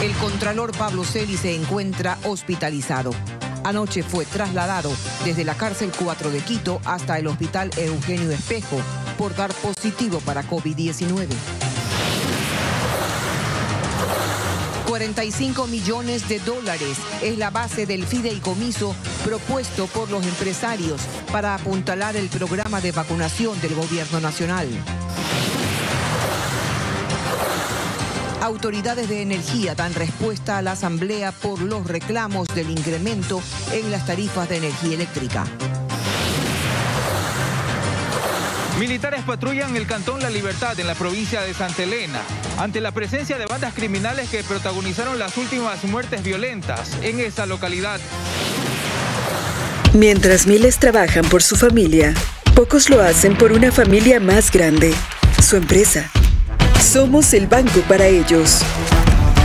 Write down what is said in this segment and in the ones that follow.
El contralor Pablo Celi se encuentra hospitalizado. Anoche fue trasladado desde la cárcel 4 de Quito hasta el hospital Eugenio Espejo por dar positivo para COVID-19. 45 millones de dólares es la base del fideicomiso propuesto por los empresarios para apuntalar el programa de vacunación del gobierno nacional. Autoridades de energía dan respuesta a la asamblea por los reclamos del incremento en las tarifas de energía eléctrica. Militares patrullan el cantón La Libertad en la provincia de Santa Elena ante la presencia de bandas criminales que protagonizaron las últimas muertes violentas en esa localidad. Mientras miles trabajan por su familia, pocos lo hacen por una familia más grande, su empresa. Somos el banco para ellos,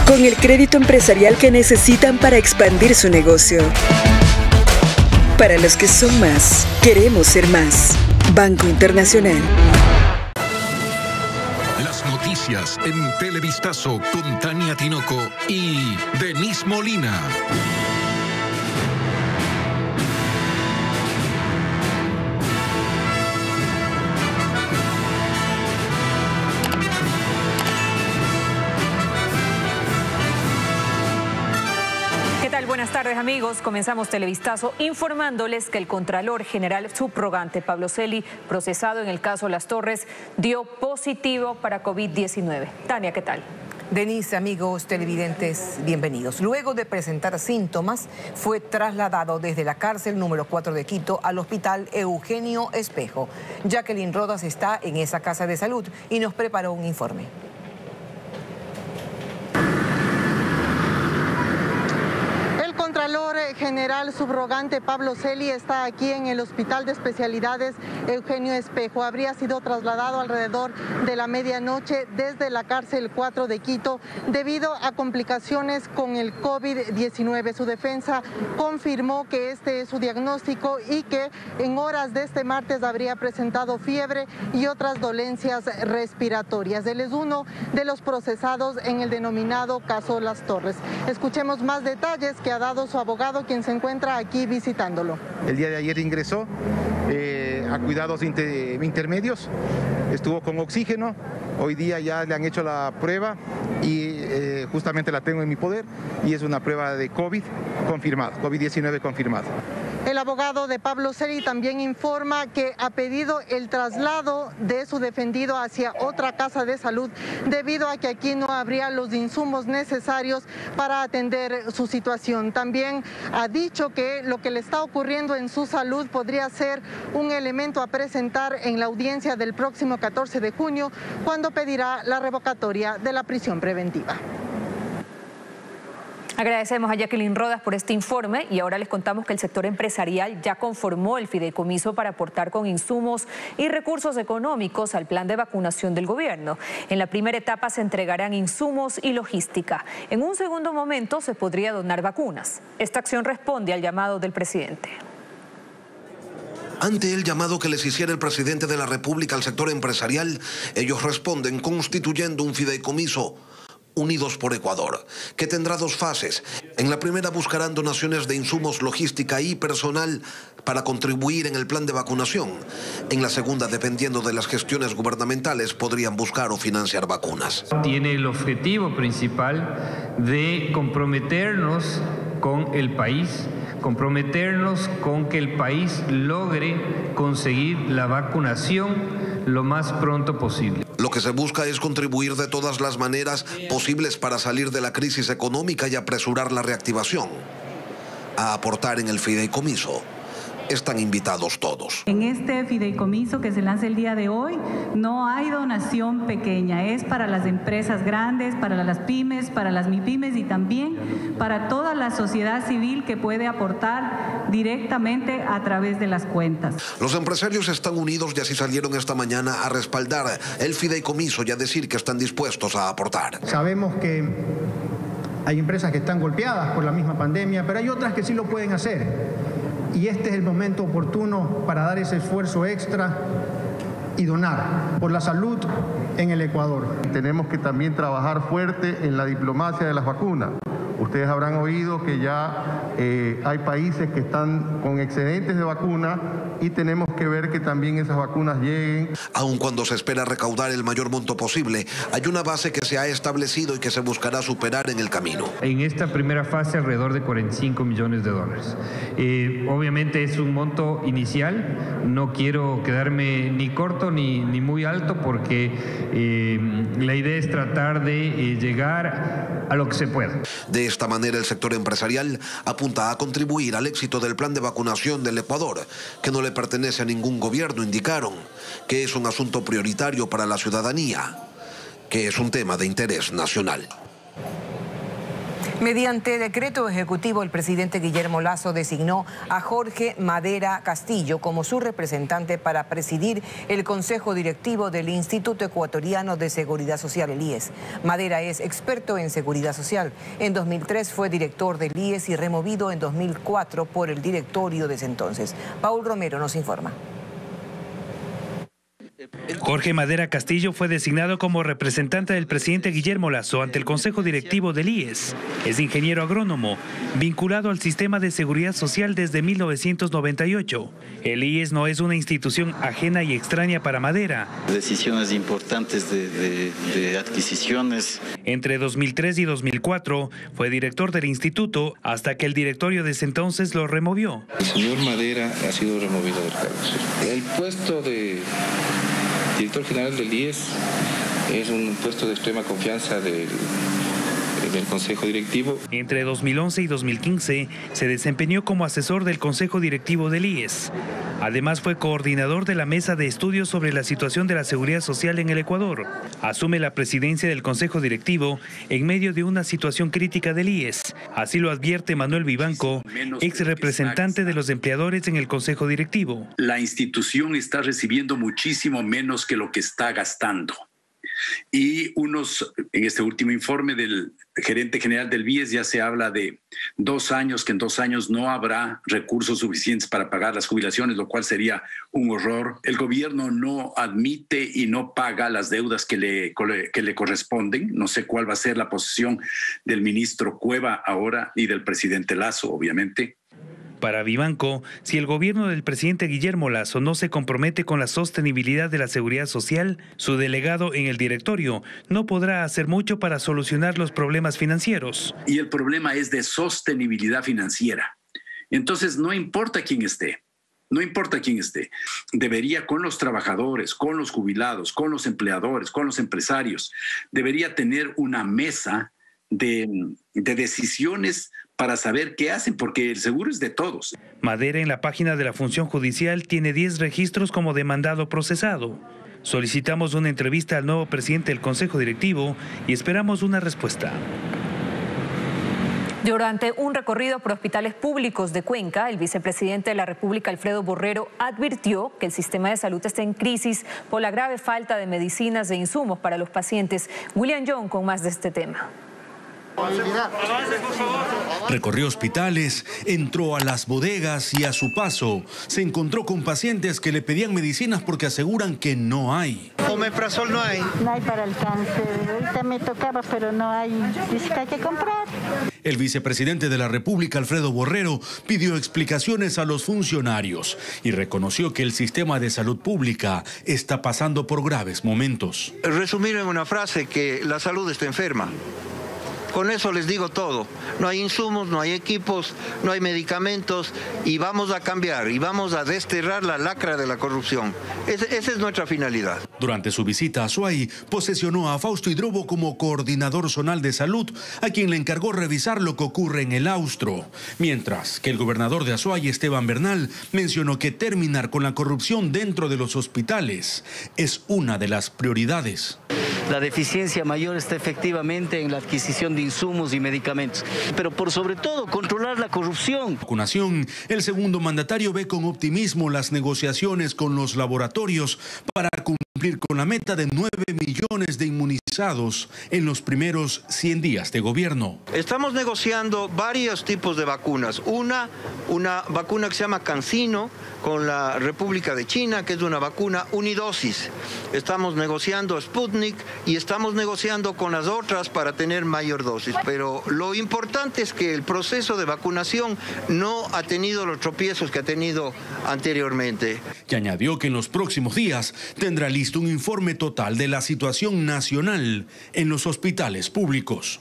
con el crédito empresarial que necesitan para expandir su negocio. Para los que son más, queremos ser más. Banco Internacional. Las noticias en Televistazo con Tania Tinoco y Denise Molina. Buenas tardes, amigos. Comenzamos Televistazo informándoles que el Contralor General subrogante Pablo Celi, procesado en el caso Las Torres, dio positivo para COVID-19. Tania, ¿qué tal? Denise, amigos televidentes, bienvenidos. Luego de presentar síntomas, fue trasladado desde la cárcel número 4 de Quito al hospital Eugenio Espejo. Jacqueline Rodas está en esa casa de salud y nos preparó un informe. Contralor General subrogante Pablo Celi está aquí en el Hospital de Especialidades Eugenio Espejo. Habría sido trasladado alrededor de la medianoche desde la cárcel 4 de Quito debido a complicaciones con el COVID-19. Su defensa confirmó que este es su diagnóstico y que en horas de este martes habría presentado fiebre y otras dolencias respiratorias. Él es uno de los procesados en el denominado caso Las Torres. Escuchemos más detalles que ha dado su abogado, quien se encuentra aquí visitándolo. El día de ayer ingresó a cuidados intermedios, estuvo con oxígeno, hoy día ya le han hecho la prueba y justamente la tengo en mi poder y es una prueba de COVID-19 confirmado. El abogado de Pablo Celi también informa que ha pedido el traslado de su defendido hacia otra casa de salud debido a que aquí no habría los insumos necesarios para atender su situación. También ha dicho que lo que le está ocurriendo en su salud podría ser un elemento a presentar en la audiencia del próximo 14 de junio, cuando pedirá la revocatoria de la prisión preventiva. Agradecemos a Jacqueline Rodas por este informe y ahora les contamos que el sector empresarial ya conformó el fideicomiso para aportar con insumos y recursos económicos al plan de vacunación del gobierno. En la primera etapa se entregarán insumos y logística. En un segundo momento se podría donar vacunas. Esta acción responde al llamado del presidente. Ante el llamado que les hiciera el presidente de la República al sector empresarial, ellos responden constituyendo un fideicomiso Unidos por Ecuador, que tendrá dos fases. En la primera buscarán donaciones de insumos, logística y personal para contribuir en el plan de vacunación. En la segunda, dependiendo de las gestiones gubernamentales, podrían buscar o financiar vacunas. Tiene el objetivo principal de comprometernos con el país, comprometernos con que el país logre conseguir la vacunación lo más pronto posible. Lo que se busca es contribuir de todas las maneras posibles para salir de la crisis económica y apresurar la reactivación. A aportar en el fideicomiso están invitados todos. En este fideicomiso que se lanza el día de hoy no hay donación pequeña, es para las empresas grandes, para las pymes, para las MIPYMES y también para toda la sociedad civil que puede aportar directamente a través de las cuentas. Los empresarios están unidos y así salieron esta mañana a respaldar el fideicomiso y a decir que están dispuestos a aportar. Sabemos que hay empresas que están golpeadas por la misma pandemia, pero hay otras que sí lo pueden hacer. Y este es el momento oportuno para dar ese esfuerzo extra y donar por la salud en el Ecuador. Tenemos que también trabajar fuerte en la diplomacia de las vacunas. Ustedes habrán oído que ya hay países que están con excedentes de vacuna y tenemos que ver que también esas vacunas lleguen. Aun cuando se espera recaudar el mayor monto posible, hay una base que se ha establecido y que se buscará superar en el camino. En esta primera fase alrededor de 45 millones de dólares. Obviamente es un monto inicial, no quiero quedarme ni corto ni muy alto porque la idea es tratar de llegar a lo que se pueda. De esta manera el sector empresarial apunta a contribuir al éxito del plan de vacunación del Ecuador, que no le pertenece a ningún gobierno, indicaron, que es un asunto prioritario para la ciudadanía, que es un tema de interés nacional. Mediante decreto ejecutivo, el presidente Guillermo Lasso designó a Jorge Madera Castillo como su representante para presidir el Consejo Directivo del Instituto Ecuatoriano de Seguridad Social, el IES. Madera es experto en seguridad social. En 2003 fue director del IES y removido en 2004 por el directorio de ese entonces. Paul Romero nos informa. Jorge Madera Castillo fue designado como representante del presidente Guillermo Lasso ante el Consejo Directivo del IES. Es ingeniero agrónomo, vinculado al sistema de seguridad social desde 1998. El IES no es una institución ajena y extraña para Madera. Decisiones importantes de adquisiciones. Entre 2003 y 2004 fue director del instituto hasta que el directorio de ese entonces lo removió. El señor Madera ha sido removido del cargo. El puesto de director general del IES es un puesto de extrema confianza del Consejo Directivo. Entre 2011 y 2015 se desempeñó como asesor del Consejo Directivo del IES. Además fue coordinador de la Mesa de Estudios sobre la situación de la seguridad social en el Ecuador. Asume la presidencia del Consejo Directivo en medio de una situación crítica del IES. Así lo advierte Manuel Vivanco, ex representante de los empleadores en el Consejo Directivo. La institución está recibiendo muchísimo menos que lo que está gastando. Y en este último informe del gerente general del BIES ya se habla de 2 años, que en 2 años no habrá recursos suficientes para pagar las jubilaciones, lo cual sería un horror. El gobierno no admite y no paga las deudas que le corresponden. No sé cuál va a ser la posición del ministro Cueva ahora y del presidente Lasso, obviamente. Para Vivanco, si el gobierno del presidente Guillermo Lasso no se compromete con la sostenibilidad de la seguridad social, su delegado en el directorio no podrá hacer mucho para solucionar los problemas financieros. Y el problema es de sostenibilidad financiera. Entonces, no importa quién esté. No importa quién esté, debería con los trabajadores, con los jubilados, con los empleadores, con los empresarios, debería tener una mesa de decisiones para saber qué hacen, porque el seguro es de todos. Madera en la página de la Función Judicial tiene 10 registros como demandado procesado. Solicitamos una entrevista al nuevo presidente del Consejo Directivo y esperamos una respuesta. Durante un recorrido por hospitales públicos de Cuenca, el vicepresidente de la República, Alfredo Borrero, advirtió que el sistema de salud está en crisis por la grave falta de medicinas e insumos para los pacientes. William Young con más de este tema. Recorrió hospitales, entró a las bodegas y a su paso se encontró con pacientes que le pedían medicinas porque aseguran que no hay. Omeprazol no hay. No hay para el cáncer. Ahorita me tocaba, pero no hay. Dice que hay que comprar. El vicepresidente de la República, Alfredo Borrero, pidió explicaciones a los funcionarios y reconoció que el sistema de salud pública está pasando por graves momentos. Resumir en una frase que la salud está enferma. Con eso les digo todo. No hay insumos, no hay equipos, no hay medicamentos y vamos a cambiar y vamos a desterrar la lacra de la corrupción. Esa es nuestra finalidad. Durante su visita a Azuay, posesionó a Fausto Hidrobo como coordinador zonal de salud, a quien le encargó revisar lo que ocurre en el Austro. Mientras que el gobernador de Azuay, Esteban Bernal, mencionó que terminar con la corrupción dentro de los hospitales es una de las prioridades. La deficiencia mayor está efectivamente en la adquisición de insumos y medicamentos, pero por sobre todo controlar la corrupción. Vacunación, el segundo mandatario ve con optimismo las negociaciones con los laboratorios para cumplir cumplir con la meta de 9 millones de inmunizados en los primeros 100 días de gobierno. Estamos negociando varios tipos de vacunas. Una vacuna que se llama CanSino con la República de China, que es una vacuna unidosis. Estamos negociando Sputnik y estamos negociando con las otras para tener mayor dosis. Pero lo importante es que el proceso de vacunación no ha tenido los tropiezos que ha tenido anteriormente. Y añadió que en los próximos días tendrá listo un informe total de la situación nacional en los hospitales públicos.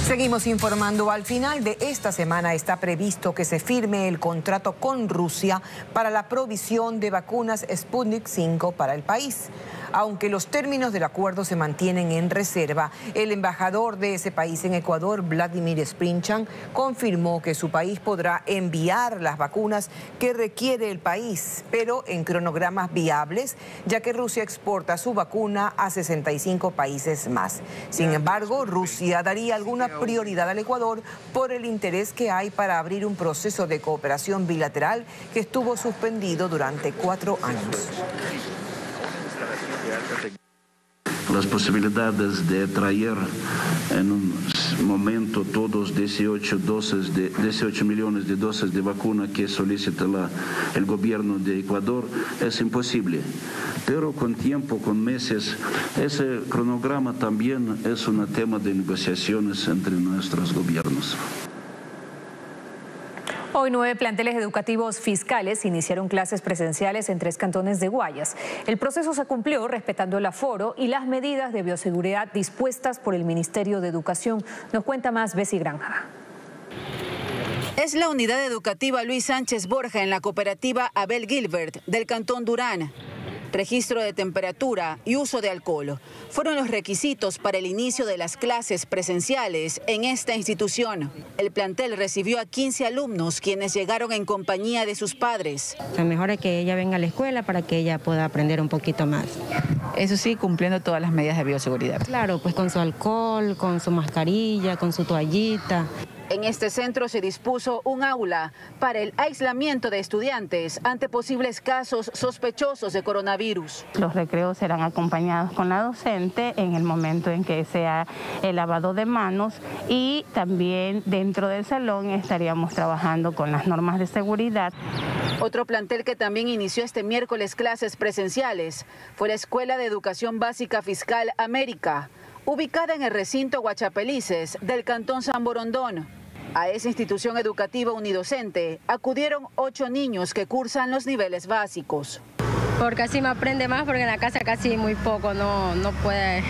Seguimos informando. Al final de esta semana está previsto que se firme el contrato con Rusia para la provisión de vacunas Sputnik 5 para el país. Aunque los términos del acuerdo se mantienen en reserva, el embajador de ese país en Ecuador, Vladimir Sprinchan, confirmó que su país podrá enviar las vacunas que requiere el país, pero en cronogramas viables, ya que Rusia exporta su vacuna a 65 países más. Sin embargo, Rusia daría alguna prioridad al Ecuador por el interés que hay para abrir un proceso de cooperación bilateral que estuvo suspendido durante 4 años. Las posibilidades de traer en un momento todos 18 millones de dosis de vacuna que solicita el gobierno de Ecuador es imposible. Pero con tiempo, con meses, ese cronograma también es un tema de negociaciones entre nuestros gobiernos. Hoy 9 planteles educativos fiscales iniciaron clases presenciales en 3 cantones de Guayas. El proceso se cumplió respetando el aforo y las medidas de bioseguridad dispuestas por el Ministerio de Educación. Nos cuenta más Bessie Granja. Es la unidad educativa Luis Sánchez Borja en la cooperativa Abel Gilbert del cantón Durán. Registro de temperatura y uso de alcohol fueron los requisitos para el inicio de las clases presenciales en esta institución. El plantel recibió a 15 alumnos quienes llegaron en compañía de sus padres. Lo mejor es que ella venga a la escuela para que ella pueda aprender un poquito más. Eso sí, cumpliendo todas las medidas de bioseguridad. Claro, pues con su alcohol, con su mascarilla, con su toallita. En este centro se dispuso un aula para el aislamiento de estudiantes ante posibles casos sospechosos de coronavirus. Los recreos serán acompañados con la docente en el momento en que sea el lavado de manos y también dentro del salón estaríamos trabajando con las normas de seguridad. Otro plantel que también inició este miércoles clases presenciales fue la Escuela de Educación Básica Fiscal América, ubicada en el recinto Guachapelices del cantón San Borondón. A esa institución educativa unidocente acudieron 8 niños que cursan los niveles básicos. Porque así me aprende más, porque en la casa casi muy poco, no puede,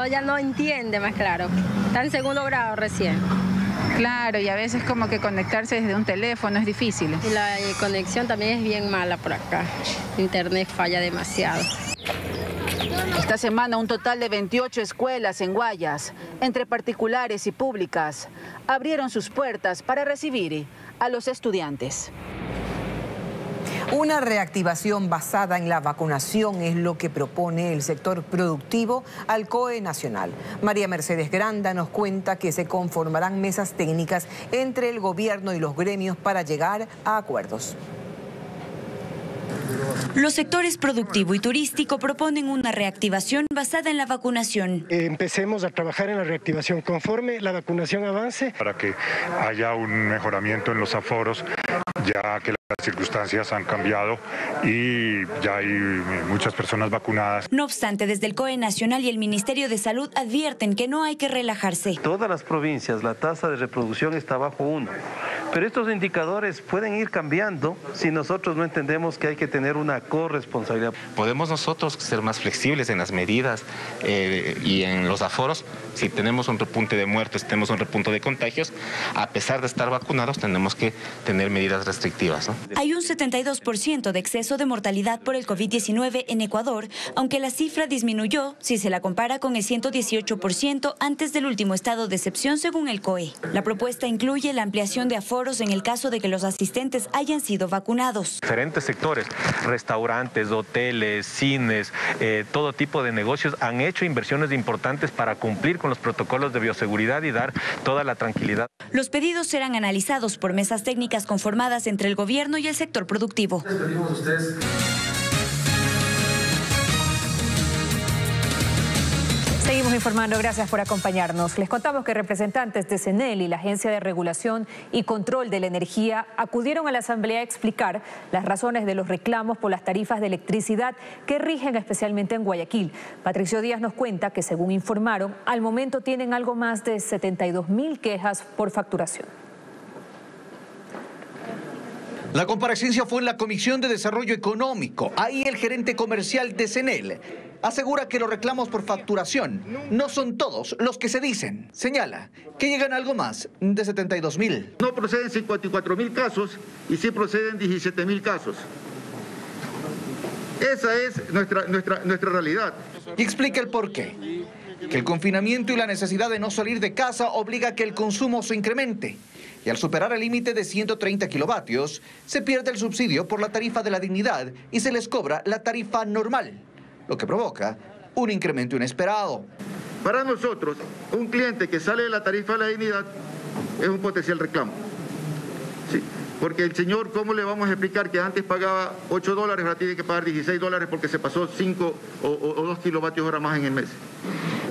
ya no entiende más claro. Está en 2º grado recién. Claro, y a veces como que conectarse desde un teléfono es difícil. Y la conexión también es bien mala por acá. Internet falla demasiado. Esta semana un total de 28 escuelas en Guayas, entre particulares y públicas, abrieron sus puertas para recibir a los estudiantes. Una reactivación basada en la vacunación es lo que propone el sector productivo al COE Nacional. María Mercedes Granda nos cuenta que se conformarán mesas técnicas entre el gobierno y los gremios para llegar a acuerdos. Los sectores productivo y turístico proponen una reactivación basada en la vacunación. Empecemos a trabajar en la reactivación conforme la vacunación avance. Para que haya un mejoramiento en los aforos, ya que las circunstancias han cambiado y ya hay muchas personas vacunadas. No obstante, desde el COE Nacional y el Ministerio de Salud advierten que no hay que relajarse. Todas las provincias la tasa de reproducción está bajo 1, pero estos indicadores pueden ir cambiando si nosotros no entendemos que hay que tener una corresponsabilidad. Podemos nosotros ser más flexibles en las medidas y en los aforos. Si tenemos un repunte de muertes, tenemos un repunte de contagios, a pesar de estar vacunados tenemos que tener medidas restrictivas, ¿no? Hay un 72% de exceso de mortalidad por el COVID-19 en Ecuador, aunque la cifra disminuyó si se la compara con el 118% antes del último estado de excepción según el COE. La propuesta incluye la ampliación de aforos aforos en el caso de que los asistentes hayan sido vacunados. Diferentes sectores, restaurantes, hoteles, cines, todo tipo de negocios han hecho inversiones importantes para cumplir con los protocolos de bioseguridad y dar toda la tranquilidad. Los pedidos serán analizados por mesas técnicas conformadas entre el gobierno y el sector productivo. Seguimos informando, gracias por acompañarnos. Les contamos que representantes de CENEL y la Agencia de Regulación y Control de la Energía acudieron a la Asamblea a explicar las razones de los reclamos por las tarifas de electricidad que rigen especialmente en Guayaquil. Patricio Díaz nos cuenta que, según informaron, al momento tienen algo más de 72.000 quejas por facturación. La comparecencia fue en la Comisión de Desarrollo Económico. Ahí el gerente comercial de CENEL asegura que los reclamos por facturación no son todos los que se dicen. Señala que llegan a algo más de 72.000. No proceden 54.000 casos y sí proceden 17.000 casos. Esa es nuestra realidad. Y explica el porqué. Que el confinamiento y la necesidad de no salir de casa obliga a que el consumo se incremente. Y al superar el límite de 130 kilovatios, se pierde el subsidio por la tarifa de la dignidad y se les cobra la tarifa normal, lo que provoca un incremento inesperado. Para nosotros, un cliente que sale de la tarifa de la dignidad es un potencial reclamo. Sí, porque el señor, ¿cómo le vamos a explicar que antes pagaba $8, ahora tiene que pagar $16 porque se pasó 5 o 2 kilovatios hora más en el mes?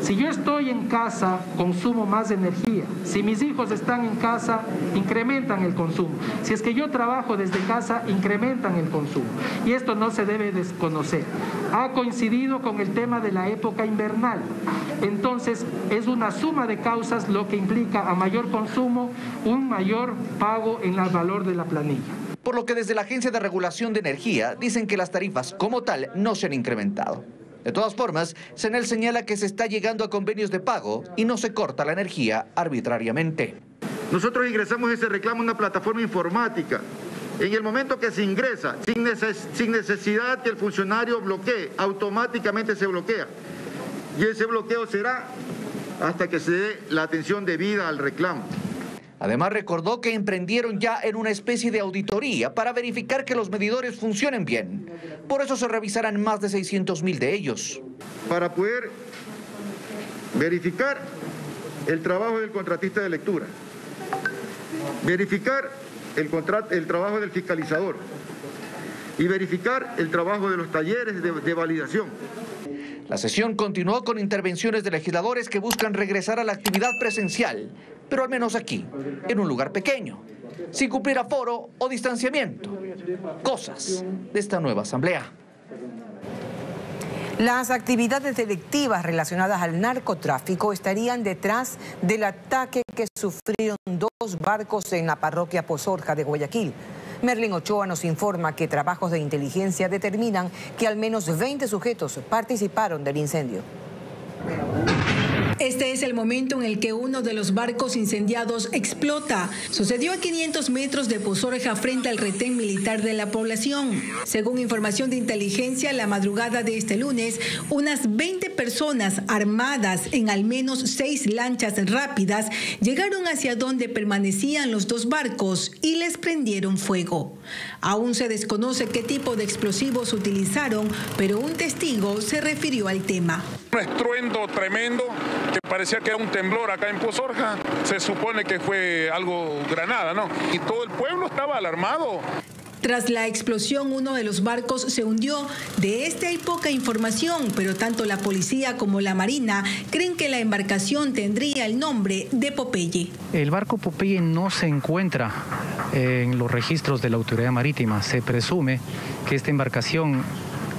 Si yo estoy en casa, consumo más energía. Si mis hijos están en casa, incrementan el consumo. Si es que yo trabajo desde casa, incrementan el consumo. Y esto no se debe desconocer. Ha coincidido con el tema de la época invernal. Entonces, es una suma de causas lo que implica a mayor consumo, un mayor pago en el valor de la planilla. Por lo que desde la Agencia de Regulación de Energía dicen que las tarifas como tal no se han incrementado. De todas formas, CENEL señala que se está llegando a convenios de pago y no se corta la energía arbitrariamente. Nosotros ingresamos ese reclamo en una plataforma informática. En el momento que se ingresa, sin necesidad que el funcionario bloquee, automáticamente se bloquea. Y ese bloqueo será hasta que se dé la atención debida al reclamo. Además, recordó que emprendieron ya en una especie de auditoría para verificar que los medidores funcionen bien. Por eso se revisarán más de 600.000 de ellos. Para poder verificar el trabajo del contratista de lectura, verificar el trabajo del fiscalizador y verificar el trabajo de los talleres de validación. La sesión continuó con intervenciones de legisladores que buscan regresar a la actividad presencial, pero al menos aquí, en un lugar pequeño, sin cumplir aforo o distanciamiento. Cosas de esta nueva asamblea. Las actividades delictivas relacionadas al narcotráfico estarían detrás del ataque que sufrieron 2 barcos en la parroquia Pozorja de Guayaquil. Merlin Ochoa nos informa que trabajos de inteligencia determinan que al menos 20 sujetos participaron del incendio. Este es el momento en el que uno de los barcos incendiados explota. Sucedió a 500 metros de Pozorja frente al retén militar de la población. Según información de inteligencia, la madrugada de este lunes, unas 20 personas armadas en al menos 6 lanchas rápidas llegaron hacia donde permanecían los 2 barcos y les prendieron fuego. Aún se desconoce qué tipo de explosivos utilizaron, pero un testigo se refirió al tema. Un estruendo tremendo que parecía que era un temblor acá en Pozorja. Se supone que fue algo granada, ¿no? Y todo el pueblo estaba alarmado. Tras la explosión, uno de los barcos se hundió. De este hay poca información, pero tanto la policía como la Marina creen que la embarcación tendría el nombre de Popeye. El barco Popeye no se encuentra en los registros de la autoridad marítima. Se presume que esta embarcación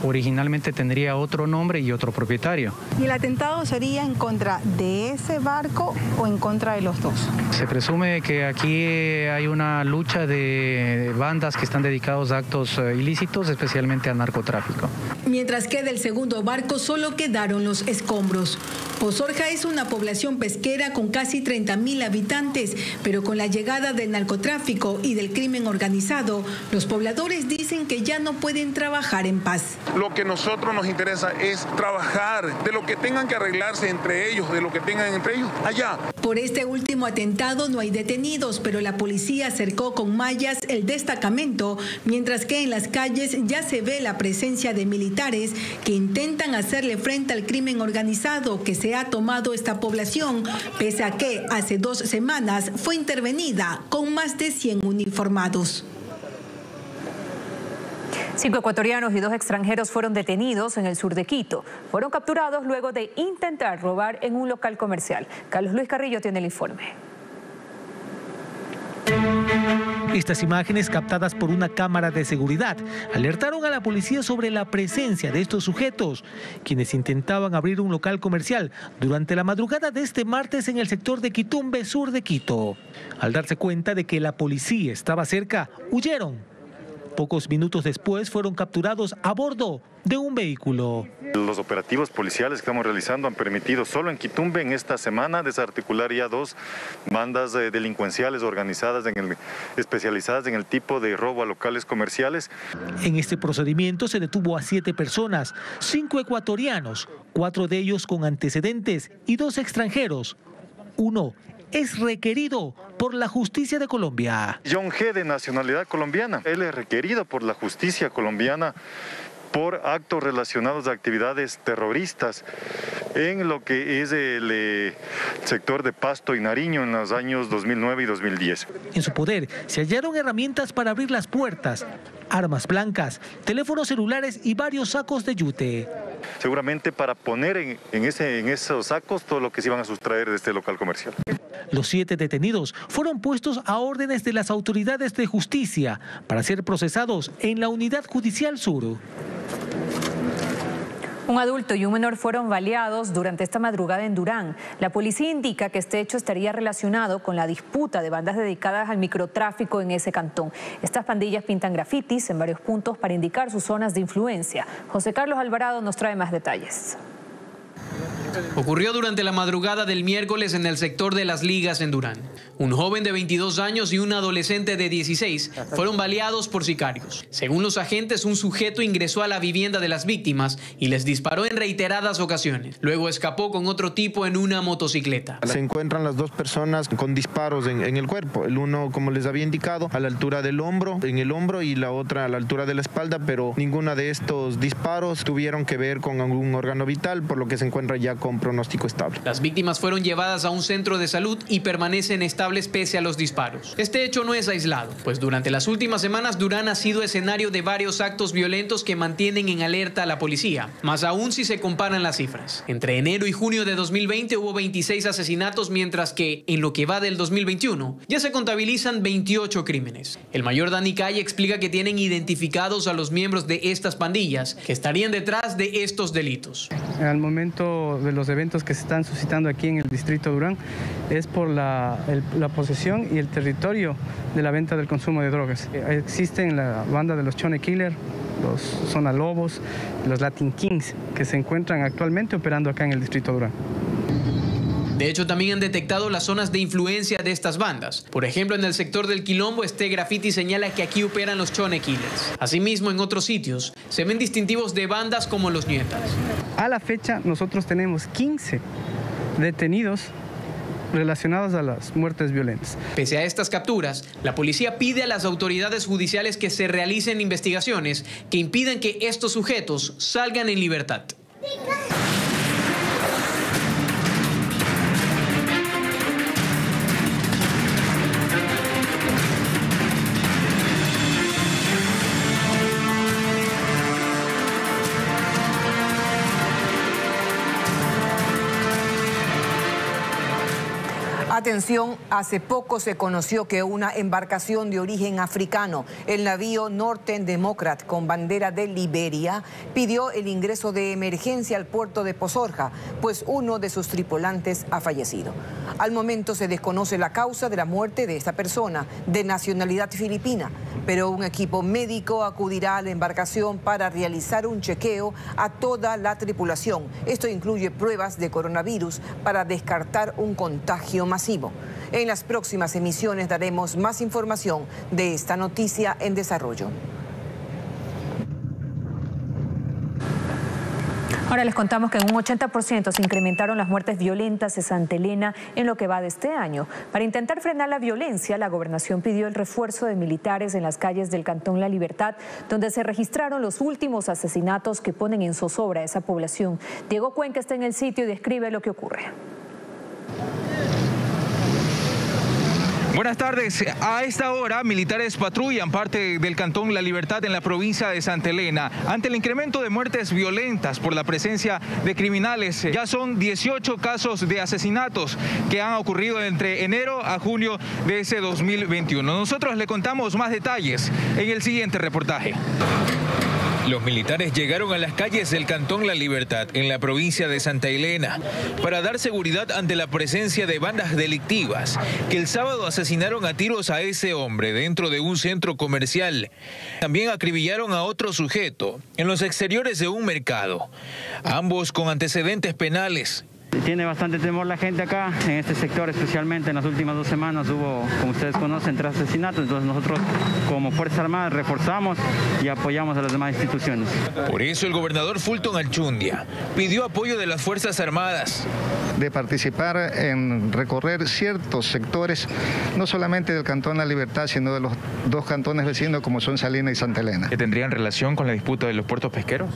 originalmente tendría otro nombre y otro propietario. ¿Y el atentado sería en contra de ese barco o en contra de los dos? Se presume que aquí hay una lucha de bandas que están dedicados a actos ilícitos, especialmente al narcotráfico. Mientras que del segundo barco solo quedaron los escombros. Pozorja es una población pesquera con casi 30.000 habitantes, pero con la llegada del narcotráfico y del crimen organizado, los pobladores dicen que ya no pueden trabajar en paz. Lo que nosotros nos interesa es trabajar de lo que tengan que arreglarse entre ellos, de lo que tengan entre ellos, allá. Por este último atentado no hay detenidos, pero la policía cercó con mallas el destacamento, mientras que en las calles ya se ve la presencia de militares que intentan hacerle frente al crimen organizado que se ha tomado esta población, pese a que hace 2 semanas fue intervenida con más de 100 uniformados. 5 ecuatorianos y 2 extranjeros fueron detenidos en el sur de Quito. Fueron capturados luego de intentar robar en un local comercial. Carlos Luis Carrillo tiene el informe. Estas imágenes, captadas por una cámara de seguridad, alertaron a la policía sobre la presencia de estos sujetos, quienes intentaban abrir un local comercial durante la madrugada de este martes en el sector de Quitumbe, sur de Quito. Al darse cuenta de que la policía estaba cerca, huyeron. Pocos minutos después fueron capturados a bordo de un vehículo. Los operativos policiales que estamos realizando han permitido solo en Quitumbe en esta semana desarticular ya 2 bandas delincuenciales organizadas especializadas en el tipo de robo a locales comerciales. En este procedimiento se detuvo a 7 personas, 5 ecuatorianos, 4 de ellos con antecedentes y 2 extranjeros. Uno es requerido por la justicia de Colombia. John G., de nacionalidad colombiana. Él es requerido por la justicia colombiana por actos relacionados a actividades terroristas en lo que es el sector de Pasto y Nariño en los años 2009 y 2010. En su poder se hallaron herramientas para abrir las puertas, armas blancas, teléfonos celulares y varios sacos de yute. Seguramente para poner en esos sacos todo lo que se iban a sustraer de este local comercial. Los 7 detenidos fueron puestos a órdenes de las autoridades de justicia para ser procesados en la Unidad Judicial Sur. Un adulto y un menor fueron baleados durante esta madrugada en Durán. La policía indica que este hecho estaría relacionado con la disputa de bandas dedicadas al microtráfico en ese cantón. Estas pandillas pintan grafitis en varios puntos para indicar sus zonas de influencia. José Carlos Alvarado nos trae más detalles. Ocurrió durante la madrugada del miércoles en el sector de Las Ligas en Durán. Un joven de 22 años y un adolescente de 16 fueron baleados por sicarios. Según los agentes, un sujeto ingresó a la vivienda de las víctimas y les disparó en reiteradas ocasiones. Luego escapó con otro tipo en una motocicleta. Se encuentran las 2 personas con disparos en el cuerpo. El uno, como les había indicado, a la altura del hombro, en el hombro, y la otra a la altura de la espalda, pero ninguna de estos disparos tuvieron que ver con algún órgano vital, por lo que se encuentra ya con pronóstico estable. Las víctimas fueron llevadas a un centro de salud y permanecen estables pese a los disparos. Este hecho no es aislado, pues durante las últimas semanas Durán ha sido escenario de varios actos violentos que mantienen en alerta a la policía, más aún si se comparan las cifras. Entre enero y junio de 2020 hubo 26 asesinatos, mientras que en lo que va del 2021 ya se contabilizan 28 crímenes. El mayor Dani Calle explica que tienen identificados a los miembros de estas pandillas que estarían detrás de estos delitos. Al momento de los eventos que se están suscitando aquí en el distrito de Durán es por la posesión y el territorio de la venta del consumo de drogas. Existen la banda de los Chone Killer, los Zona Lobos, los Latin Kings, que se encuentran actualmente operando acá en el distrito de Durán. De hecho, también han detectado las zonas de influencia de estas bandas. Por ejemplo, en el sector del Quilombo, este grafiti señala que aquí operan los Chone Killers. Asimismo, en otros sitios se ven distintivos de bandas como los Nietas. A la fecha, nosotros tenemos 15 detenidos relacionados a las muertes violentas. Pese a estas capturas, la policía pide a las autoridades judiciales que se realicen investigaciones que impidan que estos sujetos salgan en libertad. Atención, hace poco se conoció que una embarcación de origen africano, el navío Northern Democrat con bandera de Liberia, pidió el ingreso de emergencia al puerto de Pozorja, pues uno de sus tripulantes ha fallecido. Al momento se desconoce la causa de la muerte de esta persona, de nacionalidad filipina, pero un equipo médico acudirá a la embarcación para realizar un chequeo a toda la tripulación. Esto incluye pruebas de coronavirus para descartar un contagio masivo. En las próximas emisiones daremos más información de esta noticia en desarrollo. Ahora les contamos que en un 80% se incrementaron las muertes violentas en Santa Elena en lo que va de este año. Para intentar frenar la violencia, la gobernación pidió el refuerzo de militares en las calles del Cantón La Libertad, donde se registraron los últimos asesinatos que ponen en zozobra a esa población. Diego Cuenca está en el sitio y describe lo que ocurre. Buenas tardes. A esta hora, militares patrullan parte del Cantón La Libertad en la provincia de Santa Elena. Ante el incremento de muertes violentas por la presencia de criminales, ya son 18 casos de asesinatos que han ocurrido entre enero a junio de ese 2021. Nosotros le contamos más detalles en el siguiente reportaje. Los militares llegaron a las calles del Cantón La Libertad, en la provincia de Santa Elena, para dar seguridad ante la presencia de bandas delictivas que el sábado asesinaron a tiros a ese hombre dentro de un centro comercial. También acribillaron a otro sujeto en los exteriores de un mercado, ambos con antecedentes penales. Tiene bastante temor la gente acá, en este sector, especialmente en las últimas 2 semanas hubo, como ustedes conocen, 3 asesinatos, entonces nosotros como Fuerzas Armadas reforzamos y apoyamos a las demás instituciones. Por eso el gobernador Fulton Alchundia pidió apoyo de las Fuerzas Armadas. De participar en recorrer ciertos sectores, no solamente del Cantón La Libertad, sino de los 2 cantones vecinos como son Salinas y Santa Elena. ¿Que tendrían relación con la disputa de los puertos pesqueros?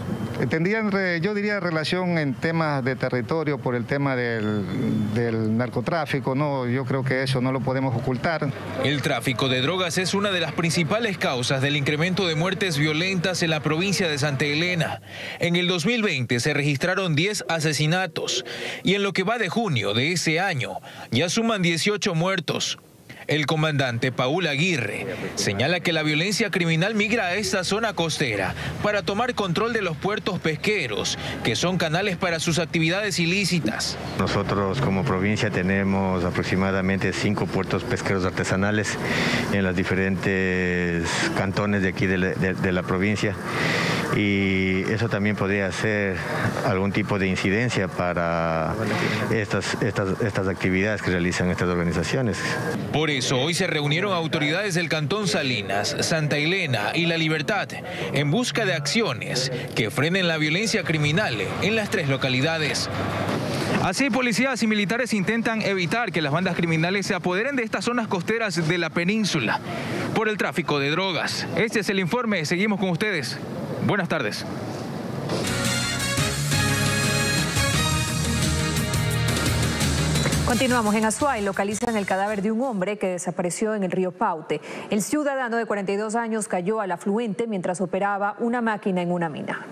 Tendrían, yo diría, relación en temas de territorio por el tema del narcotráfico, no, yo creo que eso no lo podemos ocultar. El tráfico de drogas es una de las principales causas del incremento de muertes violentas en la provincia de Santa Elena. En el 2020 se registraron 10 asesinatos y en lo que va de junio de ese año ya suman 18 muertos. El comandante Paul Aguirre señala que la violencia criminal migra a esta zona costera para tomar control de los puertos pesqueros, que son canales para sus actividades ilícitas. Nosotros como provincia tenemos aproximadamente 5 puertos pesqueros artesanales en los diferentes cantones de aquí de la provincia, y eso también podría ser algún tipo de incidencia para estas actividades que realizan estas organizaciones. Por eso hoy se reunieron autoridades del Cantón Salinas, Santa Elena y La Libertad en busca de acciones que frenen la violencia criminal en las 3 localidades. Así, policías y militares intentan evitar que las bandas criminales se apoderen de estas zonas costeras de la península por el tráfico de drogas. Este es el informe, seguimos con ustedes. Buenas tardes. Continuamos. En Azuay localizan el cadáver de un hombre que desapareció en el río Paute. El ciudadano de 42 años cayó al afluente mientras operaba una máquina en una mina.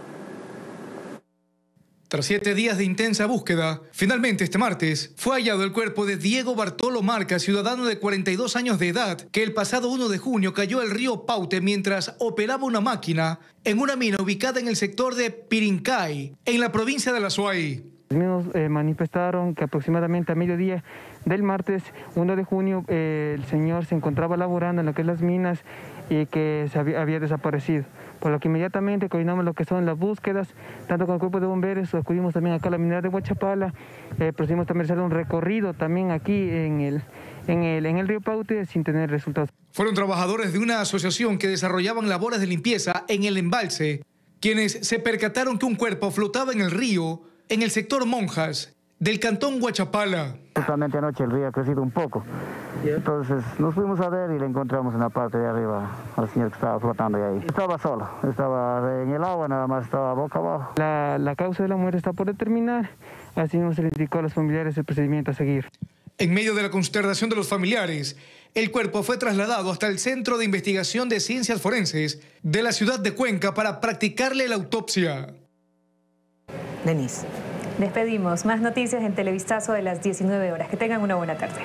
Tras 7 días de intensa búsqueda, finalmente este martes fue hallado el cuerpo de Diego Bartolo Marca, ciudadano de 42 años de edad, que el pasado 1 de junio cayó al río Paute mientras operaba una máquina en una mina ubicada en el sector de Pirincay, en la provincia de La Azuay. Los mismos manifestaron que aproximadamente a mediodía del martes 1 de junio el señor se encontraba laborando en lo que es las minas y que había desaparecido. Por lo que inmediatamente coordinamos lo que son las búsquedas, tanto con el cuerpo de bomberos, acudimos también acá a la minera de Huachapala, procedimos también a hacer un recorrido también aquí en el río Paute sin tener resultados. Fueron trabajadores de una asociación que desarrollaban labores de limpieza en el embalse, quienes se percataron que un cuerpo flotaba en el río en el sector Monjas del cantón Huachapala. Justamente anoche el río ha crecido un poco, entonces nos fuimos a ver y le encontramos en la parte de arriba al señor que estaba flotando ahí. Estaba solo, estaba en el agua, nada más estaba boca abajo. La causa de la muerte está por determinar, así nos se le indicó a los familiares el procedimiento a seguir. En medio de la consternación de los familiares, el cuerpo fue trasladado hasta el Centro de Investigación de Ciencias Forenses de la ciudad de Cuenca para practicarle la autopsia. Denise. Despedimos. Más noticias en Televistazo de las 19 horas. Que tengan una buena tarde.